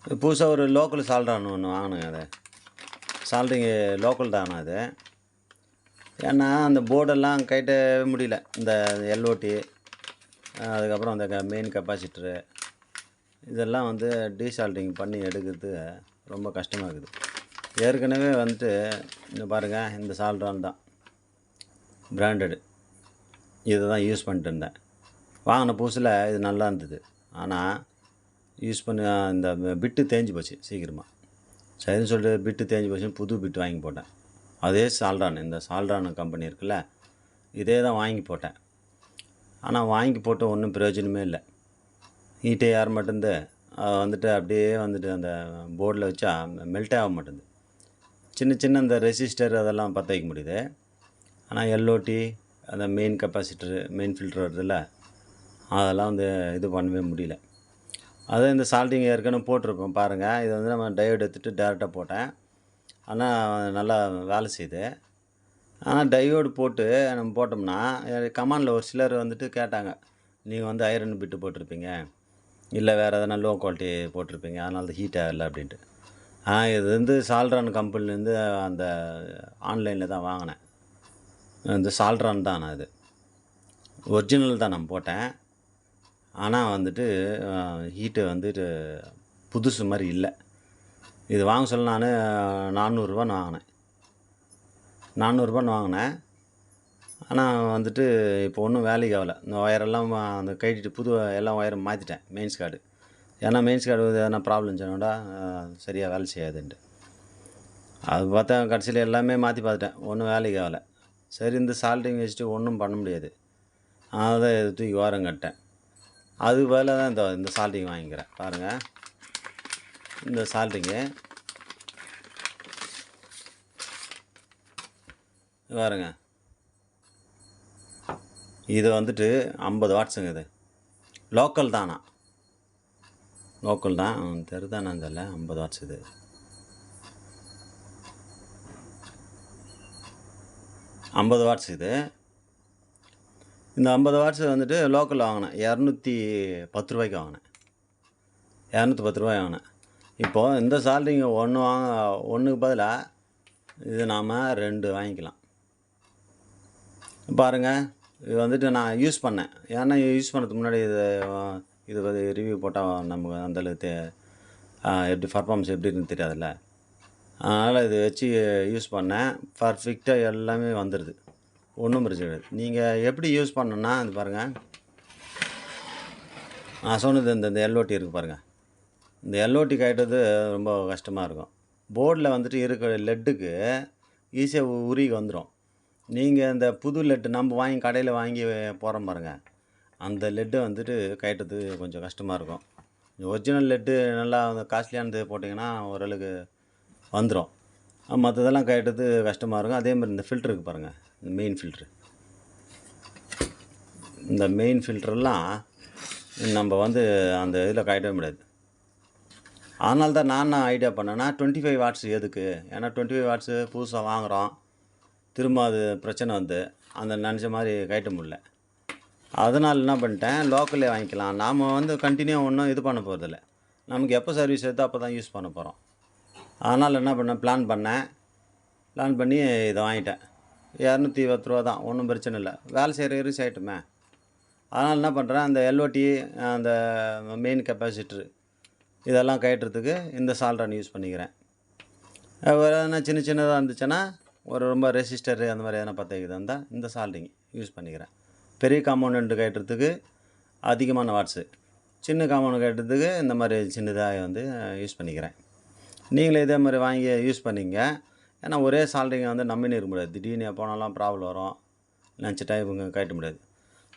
புதுசா ஒரு லோக்கல் சால்ட்ரான் ஒண்ணு வாங்குனேங்க அது. சால்ட்ரிங்கு லோக்கல் தானா அது. ஏன்னா, அந்த போர்டெல்லாம் கழட்டவே முடியல. இந்த எல்ஓடி அதுக்கப்புறம் அந்த மெயின் கெப்பாசிட்டரு இதெல்லாம் வந்து டீசால்டரிங் பண்ணி எடுக்கிறது ரொம்ப கஷ்டமா இருக்குது. ஏற்கனவே வந்துட்டு இங்க பாருங்க, இந்த சால்ட்ரான் தான். பிராண்டடு. இத தான் யூஸ் பண்ணிட்டு இருந்தேன். வாங்குன புதுசுல இது நல்லா இருந்தது. ஆனா, யூஸ் பண்ணி இந்த பிட்டு தேஞ்சு போச்சு சீக்கிரமா. சரின்னு சொல்லிட்டு பிட்டு தேஞ்சு போச்சுன்னு புது பிட் வாங்கி போட்டேன். அதே சால்ட்ரான், இந்த சால்ட்ரான் கம்பெனி இருக்குல்ல, இதே தான் வாங்கி போட்டேன். ஆனா, வாங்கி போட்டு ஒண்ணும் பிரயோஜனமே இல்ல. ஹீட்டே ஏற மாட்டேன்து. வந்துட்டு அப்படியே வந்துட்டு அந்த போர்டுல வச்சா மெல்ட்டே ஆக மாட்டேன்து. சின்ன சின்ன இந்த ரெசிஸ்டர் அதெல்லாம் பத்த வைக்க முடியுது. ஆனா, எல்ஓடி அந்த மெயின் கெப்பாசிட்டரு, மெயின் ஃபில்டர் வருதுல்ல, அதெல்லாம் வந்து இது பண்ணவே முடியல. அதான் இந்த சால்ட்ரிங் ஏற்கனவே போட்டிருப்போம் பாருங்க. இத வந்து நம்ம டயோடு எடுத்துட்டு டைரக்ட்டா போட்டேன். ஆனா, நல்லா வேலை செய்யுது. ஆனா, டயோடு போட்டு நம்ம போட்டோம்னா, கமாண்ட்ல ஒரு சிலர் வந்துட்டு கேட்டாங்க. நீங்க வந்து ஐரன் பிட் போட்டிருப்பீங்க. இல்ல வேற எதனா லோ குவாலிட்டி போட்டிருப்பீங்க. அதனால தான் ஹீட் ஆகல அப்படின்ட்டு. இது வந்து சால்ட்ரான் கம்பெனிலேருந்து அந்த ஆன்லைன்ல தான் வாங்குனேன். இந்த சால்ட்ரான் தான் நான் இது. ஒரிஜினல் தான் நான் போட்டேன். ஆனா வந்துட்டு ஹீட்டு வந்துட்டு புதுசு மாரி இல்ல. இது வாங்க சொல்ல நானு ரூ. 400ன்னு வாங்குனேன். ரூ. 400ன்னு வாங்குனேன். ஆனா வந்துட்டு இப்போ ஒண்ணும் வேலைக்கு ஆகல. இந்த ஒயரெல்லாம் அந்த கழட்டிட்டு புது எல்லா ஒயரும் மாத்திட்டேன். Mains cord. ஏன்னா மெயின்ஸ் கார்டு எதனா ப்ராப்ளம் இருந்துச்சுனாடா சரியா வேலை செய்யாதுன்ட்டு. அது பார்த்தா கடைசியில எல்லாமே மாத்தி பார்த்துட்டேன். ஒண்ணும் வேலைக்கு ஆகல. சரி இந்த சால்ட்ரிங் வச்சுட்டு ஒண்ணும் பண்ண முடியாது. அதான் இத தூக்கி ஓரங்கட்டேன். அதுக்கு பதிலா தான் இந்த சால்ட்ரிங் வாங்கிக்கிறேன். பாருங்க. இந்த சால்ட்ரிங்கு பாருங்க. இது வந்துட்டு 50 வாட்ஸுங்க இது. லோக்கல் தான் ஆனா. லோக்கல் தான். தெரியுதா என்னன்னு தெரியல. 50 வாட்ஸ் இது. ஐம்பது வாட்ஸ் இது. இந்த 50 வாட்ஸ் வந்துட்டு லோக்கல்ல வாங்குனேன். ரூ. 210க்கு வாங்குனேன். ரூ. 210 வாங்குனேன். இப்போ இந்த சால்ட்ரிங் ஒண்ணுக்கு பதிலா இது நாம 2 வாங்கிக்கலாம். பாருங்க. இது வந்துட்டு நான் யூஸ் பண்ணேன். ஏன்னா யூஸ் பண்ணதுக்கு முன்னாடி இது ரிவ்யூ போட்டா நமக்கு அந்த அளவுக்கு எப்படி பெர்ஃபார்மன்ஸ் எப்படி இருக்குன்னு தெரியாதுல்ல. அதனால இத வச்சு யூஸ் பண்ணேன். பெர்ஃபெக்ட்டா எல்லாமே வந்துருது. ஒண்ணும் பிரச்சனை கிடையாது. நீங்க எப்படி யூஸ் பண்ணணும்னா, இது பாருங்க. நான் சொன்னது இந்த எல்ஓடி இருக்கு பாருங்க. இந்த எல்ஓடி கழட்டுறது ரொம்ப கஷ்டமா இருக்கும். போர்டுல வந்துட்டு இருக்கிற லெட்டுக்கு ஈஸியா உருகி வந்துரும். நீங்க இந்த புது லெட் நம்ம வாங்கி கடையில வாங்கி போடுறோம் பாருங்க. அந்த லெட்ட வந்துட்டு கழட்டுறதுக்கு கொஞ்சம் கஷ்டமா இருக்கும். ஒரிஜினல் லெட்டு நல்லா காஸ்ட்லியானது போட்டிங்கன்னா ஓரளவுக்கு வந்துரும். மத்ததெல்லாம் கழட்டுறது கஷ்டமா இருக்கும். அதே மாரி இந்த ஃபில்டர் இருக்கு பாருங்க. இந்த மெயின் ஃபில்டர். இந்த மெயின் ஃபில்டர்லாம் நம்ம வந்து அந்த இதில கழட்டவே முடியாது. அதனால தான் நான் என்ன ஐடியா பண்ணேன்னா, 25 வாட்ஸ் எதுக்கு? ஏன்னா 25 வாட்ஸு புதுசா வாங்குறோம். திரும்ப அது பிரச்சனை வந்து, அந்த நெனச்ச மாரி கழட்ட முடியல. அதனால என்ன பண்ணிட்டேன், லோக்கல்லே வாங்கிக்கலாம். நாம வந்து கன்டினியூவா ஒண்ணும் இது பண்ண போறதில்ல. நமக்கு எப்போ சர்வீஸ் வருதோ அப்போ தான் யூஸ் பண்ண போறோம். அதனால என்ன பண்ணேன், பிளான் பண்ணேன். பிளான் பண்ணி இத வாங்கிட்டேன். ரூ. 210 தான். ஒண்ணும் பிரச்சனை இல்ல. வேலை செய்ற வரையும் செய்யட்டுமே. அதனால என்ன பண்றேன், அந்த எல்ஓடி, அந்த மெயின் கெப்பாசிட்டர் இதெல்லாம் கழட்டுறதுக்கு இந்த சால்ட்ரான் யூஸ் பண்ணிக்கிறேன். வேற எதனா சின்ன சின்னதா இருந்துச்சுன்னா, ஒரு ரொம்ப ரெசிஸ்டர் அந்த மாரி எதனா பத்த வைக்கிறதா இருந்தா, இந்த சால்ட்ரிங் யூஸ் பண்ணிக்கிறேன். பெரிய காம்பவுண்ட் கழட்டுறதுக்கு அதிகமான வாட்ஸு. சின்ன காம்பவுண்ட் கழட்டுறதுக்கு இந்த மாரி சின்னதா வந்து யூஸ் பண்ணிக்கிறேன். நீங்களும் இதே மாரி வாங்கி யூஸ் பண்ணிக்கங்க. ஏன்னா ஒரே சால்ட்ரிங்க வந்து நம்பின்னு இருக்க முடியாது. திடீர்னு எப்போனாலும் ப்ராப்ளம் வரும். நெனச்ச டைமுக்கு கழட்ட முடியாது.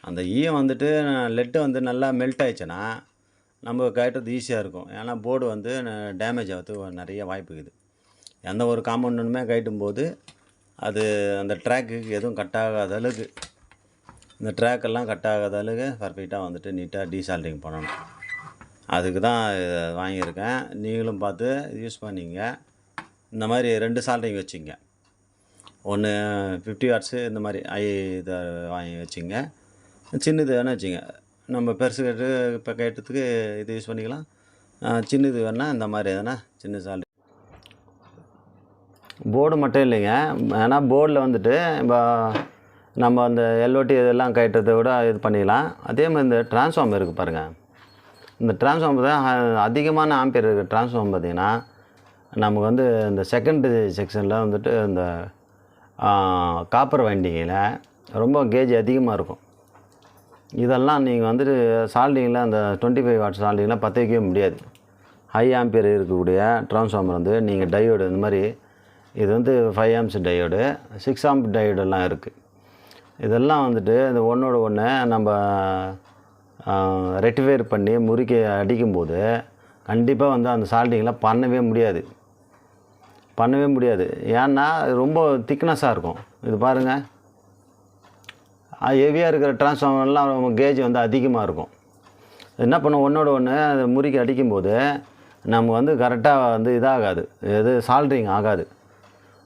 அந்த ஈயம் வந்துட்டு லெட் வந்து நல்லா மெல்ட் ஆயிடுச்சுன்னா, நம்ம கழட்டுறது ஈஸியா இருக்கும். ஏன்னா போர்டு வந்து டேமேஜ் ஆகுறதுக்கு நெறைய வாய்ப்பு இருக்குது. எந்த ஒரு காம்பவுண்டுமே கழட்டும்போது, அது அந்த ட்ராக்குக்கு எதுவும் கட் ஆகாத அளவுக்கு, இந்த ட்ராக்கெல்லாம் கட் ஆகாத அளவுக்கு பெர்ஃபெக்ட்டா வந்துட்டு நீட்டா டீசால்ட்ரிங் பண்ணணும். அதுக்கு தான் இத வாங்கியிருக்கேன். நீங்களும் பார்த்து யூஸ் பண்ணிக்கங்க. இந்த மாரி 2 சால்ட்ரிங் வச்சுக்கங்க. ஒண்ணு 50 வாட்ஸு இந்த மாரி இத வாங்கி வச்சுக்கங்க. சின்னது வேணா வச்சுக்கங்க. நம்ம பெருசு இப்போ கழட்டுறதுக்கு இது யூஸ் பண்ணிக்கலாம். சின்னது வேணால் இந்த மாதிரி எதனா சின்ன சால்ட் போர்டு மட்டும் இல்லைங்க. ஏன்னா போர்டில் வந்துட்டு இப்போ நம்ம அந்த எல்ஓடி இதெல்லாம் கட்டுறதை விட இது பண்ணிக்கலாம். அதே மாதிரி இந்த டிரான்ஸ்ஃபார்மர் இருக்குது பாருங்கள். இந்த டிரான்ஸ்ஃபார்மர் தான் அதிகமான ஆம்பியர் இருக்கிற டிரான்ஸ்ஃபார்மர் பார்த்திங்கன்னா நமக்கு வந்து இந்த செகண்ட் செக்ஷனில் வந்துட்டு இந்த காப்பர் வைண்டிங்கில் ரொம்ப கேஜ் அதிகமாக இருக்கும். இதெல்லாம் நீங்கள் வந்துட்டு சால்டிங்கில் அந்த 25 வாட் சால்டிங்கில் பற்ற வைக்கவே முடியாது. ஹை ஆம்பியர் இருக்கக்கூடிய டிரான்ஸ்ஃபார்மர் வந்து நீங்கள் டயோடு இந்த மாதிரி இது வந்து 5 ஆம்ப்ஸ் டயோடு, 6 ஆம்ப் டயோடெல்லாம் இருக்குது. இதெல்லாம் வந்துட்டு இந்த ஒன்றோட ஒன்று நம்ம ரெக்டிஃபைர் பண்ணி முறுக்கி அடிக்கும்போது கண்டிப்பாக வந்து அந்த சால்டிங்கில் பண்ணவே முடியாது. ஏன்னா ரொம்ப திக்னஸாக இருக்கும். இது பாருங்கள், ஹெவியாக இருக்கிற டிரான்ஸ்ஃபார்மர்லாம் கேஜ் வந்து அதிகமாக இருக்கும். என்ன பண்ணும், ஒன்றோட ஒன்று அது முறுக்கி அடிக்கும்போது நம்ம வந்து கரெக்டாக வந்து இதாகாது, எது சால்ட்ரிங் ஆகாது.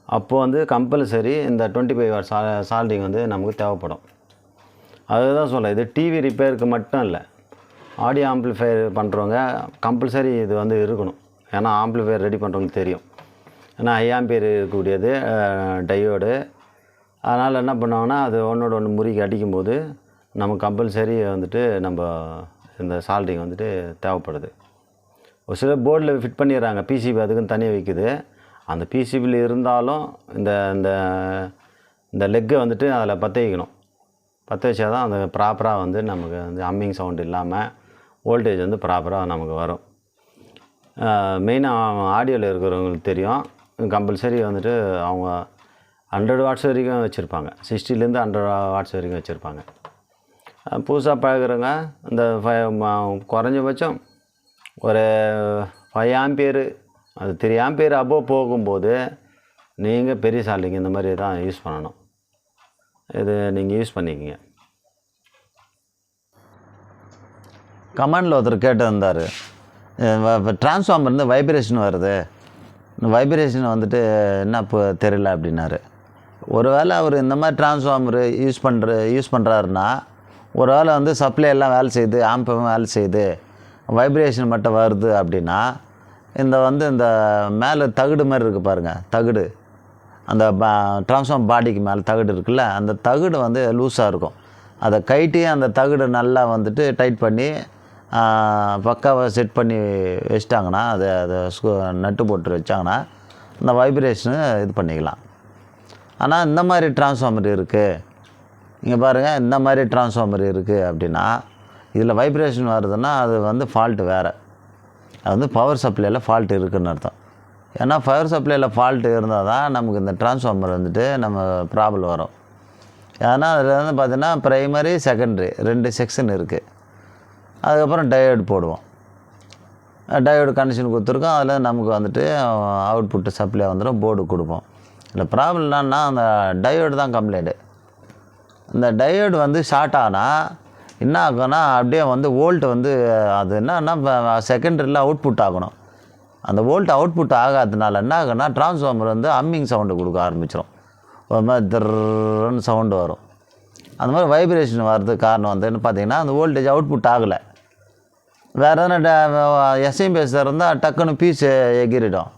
அப்போது வந்து கம்பல்சரி இந்த 25 வாட் சால்டிங் வந்து நமக்கு தேவைப்படும். அதுதான் சொல்ல, இது டிவி ரிப்பேருக்கு மட்டும் இல்லை, ஆடியோ ஆம்ப்ளிஃபையர் பண்ணுறவங்க கம்பல்சரி இது வந்து இருக்கணும். ஏன்னா ஆம்ப்ளிஃபையர் ரெடி பண்ணுறவங்களுக்கு தெரியும். ஏன்னா ஹை ஆம்பியர் இருக்கக்கூடியது டயோடு. அதனால் என்ன பண்ணுவாங்கன்னா அது ஒன்றோட ஒன்று முறுக்கி அடிக்கும்போது நமக்கு கம்பல்சரி வந்துட்டு நம்ம இந்த சால்டிங் வந்துட்டு தேவைப்படுது. ஒரு சில போர்டில் ஃபிட் பண்ணிடுறாங்க, பிசிபி அதுக்குன்னு தனியாக வைக்குது. அந்த பிசிபியில் இருந்தாலும் இந்த இந்த இந்த லெக்கை வந்துட்டு அதில் பற்ற வைக்கணும். பற்ற வச்சா தான் அந்த ப்ராப்பராக வந்து நமக்கு வந்து ஹம்மிங் சவுண்ட் இல்லாமல் வோல்டேஜ் வந்து ப்ராப்பராக நமக்கு வரும். மெயினாக ஆடியோவில் இருக்கிறவங்களுக்கு தெரியும். கம்பல்சரி வந்துட்டு அவங்க 100 வாட்ஸ் வரைக்கும் வச்சுருப்பாங்க, 60லேருந்து 100 வாட்ஸ் வரைக்கும் வச்சுருப்பாங்க. புதுசாக பழகிறவங்க இந்த குறைஞ்சபட்சம் ஒரு 5 ஆம்பியரு, அது 3 ஆம்பியர் அபோவ் போகும்போது நீங்கள் பெரிய சால்டிங் இந்த மாதிரி தான் யூஸ் பண்ணணும். இது நீங்கள் யூஸ் பண்ணிக்கங்க. கமெண்டில் ஒருத்தர் கேட்டிருந்தார், டிரான்ஸ்ஃபார்மர்லேருந்து வைப்ரேஷன் வருது, இந்த வைப்ரேஷன் வந்துட்டு என்ன இப்போ தெரியல அப்படின்னாரு. ஒருவேளை அவர் இந்த மாதிரி டிரான்ஸ்ஃபார்மர் யூஸ் பண்ணுறாருன்னா ஒருவேளை வந்து சப்ளை எல்லாம் வேலை செய்யுது, ஆம்பும் வேலை செய்யுது, வைப்ரேஷன் மட்டும் வருது அப்படின்னா இந்த வந்து இந்த மேலே தகுடு மாதிரி இருக்குது பாருங்கள், தகுடு, அந்த டிரான்ஸ்ஃபார்மர் பாடிக்கு மேலே தகுடு இருக்குல்ல, அந்த தகுடு வந்து லூஸாக இருக்கும். அதை கைட்டி அந்த தகுடு நல்லா வந்துட்டு டைட் பண்ணி பக்காவாக செட் பண்ணி வச்சிட்டாங்கன்னா, அதை நட்டு போட்டு வச்சாங்கன்னா இந்த வைப்ரேஷனு இது பண்ணிக்கலாம். ஆனால் இந்த மாதிரி டிரான்ஸ்ஃபார்மர் இருக்குது, இங்கே பாருங்கள், இந்த மாதிரி டிரான்ஸ்ஃபார்மர் இருக்குது அப்படின்னா இதில் வைப்ரேஷன் வருதுன்னா அது வந்து ஃபால்ட்டு வேறு. அது வந்து பவர் சப்ளையில் ஃபால்ட் இருக்குதுன்னு அர்த்தம். ஏன்னா பவர் சப்ளையில் ஃபால்ட்டு இருந்தால் தான் நமக்கு இந்த டிரான்ஸ்ஃபார்மர் வந்துட்டு நம்ம ப்ராப்ளம் வரும். ஏன்னா அதில் வந்து பார்த்திங்கன்னா ப்ரைமரி செகண்டரி 2 செக்ஷன் இருக்குது. அதுக்கப்புறம் டயோடு போடுவோம், டயோடு கனெக்ஷன் கொடுத்துருக்கோம். அதில் நமக்கு வந்துட்டு அவுட்புட்டு சப்ளை வந்துடும், போர்டு கொடுப்போம். இந்த ப்ராப்ளம் என்னன்னா அந்த டயோடு தான் கம்ப்ளைண்ட்டு. இந்த டயோடு வந்து ஷார்ட் ஆனால் என்ன ஆகும்னா அப்படியே வந்து வோல்ட் வந்து அது என்னன்னா செகண்டரியில் அவுட்புட் ஆகணும். அந்த வோல்ட் அவுட்புட் ஆகாததுனால என்ன ஆகுன்னா டிரான்ஸ்ஃபார்மர் வந்து ஹம்மிங் சவுண்டு கொடுக்க ஆரம்பிச்சிடும். ஒரு மாதிரி திர்ன்னு சவுண்டு வரும். அந்த மாதிரி வைப்ரேஷன் வர்றதுக்கு காரணம் வந்து பார்த்திங்கன்னா அந்த வோல்டேஜ் அவுட்புட் ஆகலை. வேறு எதனா எஸ்எம்பிஎஸ் இருந்தால் டக்குன்னு பீஸ் எகிரிடும்.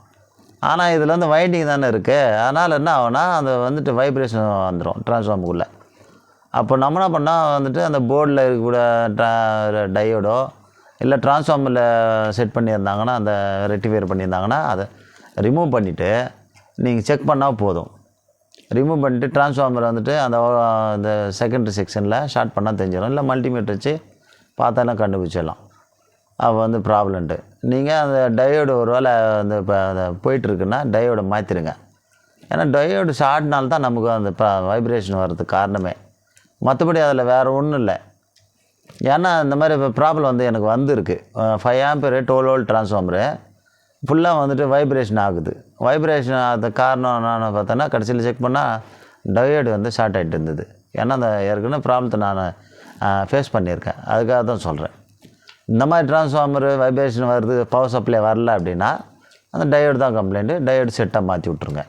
ஆனால் இதில் வந்து வைண்டிங் தானே இருக்குது. அதனால் என்ன ஆகும்னா அந்த வந்துட்டு வைப்ரேஷன் வந்துடும் டிரான்ஸ்ஃபார்மருக்குள்ளே. அப்போ நம்ம என்ன பண்ணால் வந்துட்டு அந்த போர்டில் இருக்கக்கூடிய டயோடோ இல்லை டிரான்ஸ்ஃபார்மரில் செட் பண்ணியிருந்தாங்கன்னா, அந்த ரெக்டிஃபையர் பண்ணியிருந்தாங்கன்னா அதை ரிமூவ் பண்ணிவிட்டு நீங்கள் செக் பண்ணால் போதும். ரிமூவ் பண்ணிட்டு டிரான்ஸ்ஃபார்மர் வந்துட்டு அந்த செகண்டரி செக்ஷனில் ஷார்ட் பண்ணால் தெரிஞ்சிடும். இல்லை மல்டிமீட்டர் வச்சு பார்த்தாலும் கண்டுபிடிச்சிடலாம் அப்போ வந்து ப்ராப்ளம்ட்டு. நீங்கள் அந்த டயோடு ஒரு வேளை அந்த இப்போ அதை போயிட்டுருக்குன்னா டயோடை மாற்றிடுங்க. ஏன்னா டயோடு ஷார்ட்னால தான் நமக்கு அந்த வைப்ரேஷன் வர்றதுக்கு காரணமே. மற்றபடி அதில் வேறு ஒன்றும் இல்லை. ஏன்னா இந்த மாதிரி இப்போ ப்ராப்ளம் வந்து எனக்கு வந்துருக்கு. 5 ஆம்பியர் 12 வோல்ட் டிரான்ஸ்ஃபார்மரு ஃபுல்லாக வந்துட்டு வைப்ரேஷன் ஆகுது. வைப்ரேஷன் ஆகுது காரணம் என்னென்னு பார்த்தோன்னா கடைசியில் செக் பண்ணால் டயோடு வந்து ஷார்ட் ஆகிட்டு இருந்தது. ஏன்னா அந்த ஏற்கனவே ப்ராப்ளத்தை நான் ஃபேஸ் பண்ணியிருக்கேன், அதுக்காக தான் சொல்கிறேன். இந்த மாதிரி டிரான்ஸ்ஃபார்மரு வைப்ரேஷன் வருது, பவர் சப்ளை வரல அப்படின்னா அந்த டயோடு தான் கம்ப்ளைண்ட்டு. டயோடு செட்டாக மாற்றி விட்ருங்க.